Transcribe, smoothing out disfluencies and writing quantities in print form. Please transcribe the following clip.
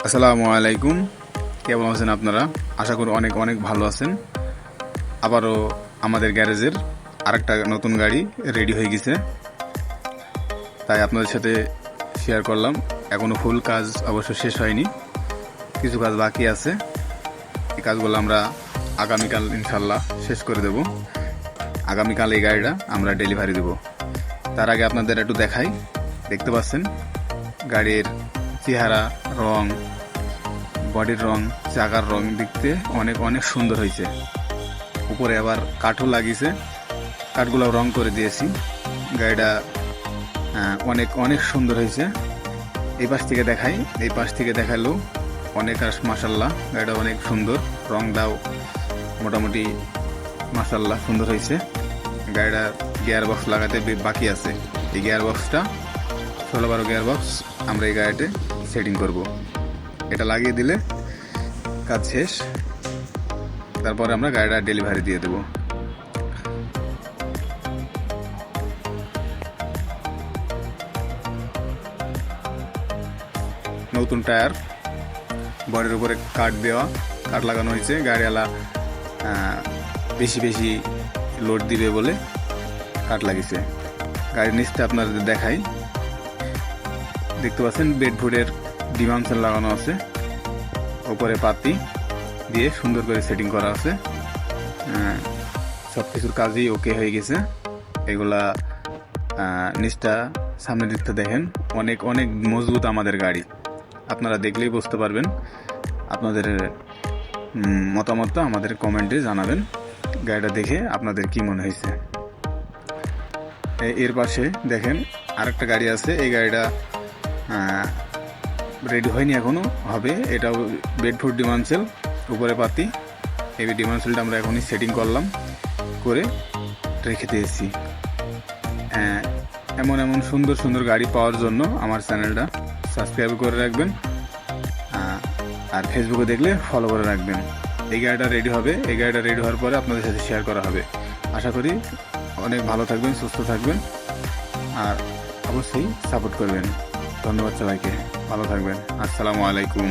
আসসালামু আলাইকুম। কেমন আছেন আপনারা? আশা করি অনেক অনেক ভালো আছেন। আবারও আমাদের গ্যারেজের আরেকটা নতুন গাড়ি রেডি হয়ে গেছে, তাই আপনাদের সাথে শেয়ার করলাম। এখনো ফুল কাজ অবশ্য শেষ হয়নি, কিছু কাজ বাকি আছে। এই কাজগুলো আমরা আগামীকাল ইনশাল্লাহ শেষ করে দেব। আগামীকাল এই গাড়িটা আমরা ডেলিভারি দেব। তার আগে আপনাদের একটু দেখাই। দেখতে পাচ্ছেন গাড়ির চেহারা, রং, বডির রং, চাকার রং দেখতে অনেক অনেক সুন্দর হয়েছে। উপরে আবার কাঠও লাগিয়েছে, কাঠগুলো রং করে দিয়েছি। গাড়িটা অনেক অনেক সুন্দর হয়েছে। এই পাশ থেকে দেখাই, এই পাশ থেকে দেখালেও অনেক মাশাল্লাহ গাড়িটা অনেক সুন্দর। রংটাও মোটামুটি মাশাল্লাহ সুন্দর হয়েছে। গাড়িটা গিয়ার বক্স লাগাতে বাকি আছে। এই গিয়ার বক্সটা 16-12 গিয়ার বক্স আমরা এই গাড়িতে সেটিং করব। এটা লাগিয়ে দিলে কাজ শেষ। তারপরে আমরা গাড়িটা ডেলিভারি দিয়ে দেব। নতুন টায়ার, বডির উপরে কাঠ দেওয়া, কাঠ লাগানো হয়েছে। গাড়িওয়ালা বেশি বেশি লোড দিবে বলে কাঠ লাগিয়েছে। গাড়ির নিচটা আপনাদের দেখাই। দেখতে পাচ্ছেন বেডফুটের ডিমানসেল লাগানো আছে, উপরে পাতি দিয়ে সুন্দর করে সেটিং করা আছে। সব কিছুর কাজই ওকে হয়ে গেছে। এগুলা নিচটা সামনের দিকটা দেখেন, অনেক অনেক মজবুত আমাদের গাড়ি। আপনারা দেখলেই বুঝতে পারবেন। আপনাদের মতামতটা আমাদের কমেন্টে জানাবেন। গাড়িটা দেখে আপনাদের কি মনে হয়েছে। এর পাশে দেখেন আরেকটা গাড়ি আছে। এই গাড়িটা রেডি হয়নি, এখনো হবে। এটাও বেডফুট ডিমানসেল, উপরে পাতি। এই ডিমানসেলটা আমরা এখনই সেটিং করলাম, করে রেখে দিয়েছি। এমন এমন সুন্দর সুন্দর গাড়ি পাওয়ার জন্য আমার চ্যানেলটা সাবস্ক্রাইব করে রাখবেন, আর ফেসবুকে দেখলে ফলো করে রাখবেন। এই গাড়িটা রেডি হবে। এই গাড়িটা রেডি হওয়ার পরে আপনাদের সাথে শেয়ার করা হবে। আশা করি অনেক ভালো থাকবেন, সুস্থ থাকবেন, আর অবশ্যই সাপোর্ট করবেন। ধন্যবাদ সবাইকে, ভালো থাকবেন। আসসালামু আলাইকুম।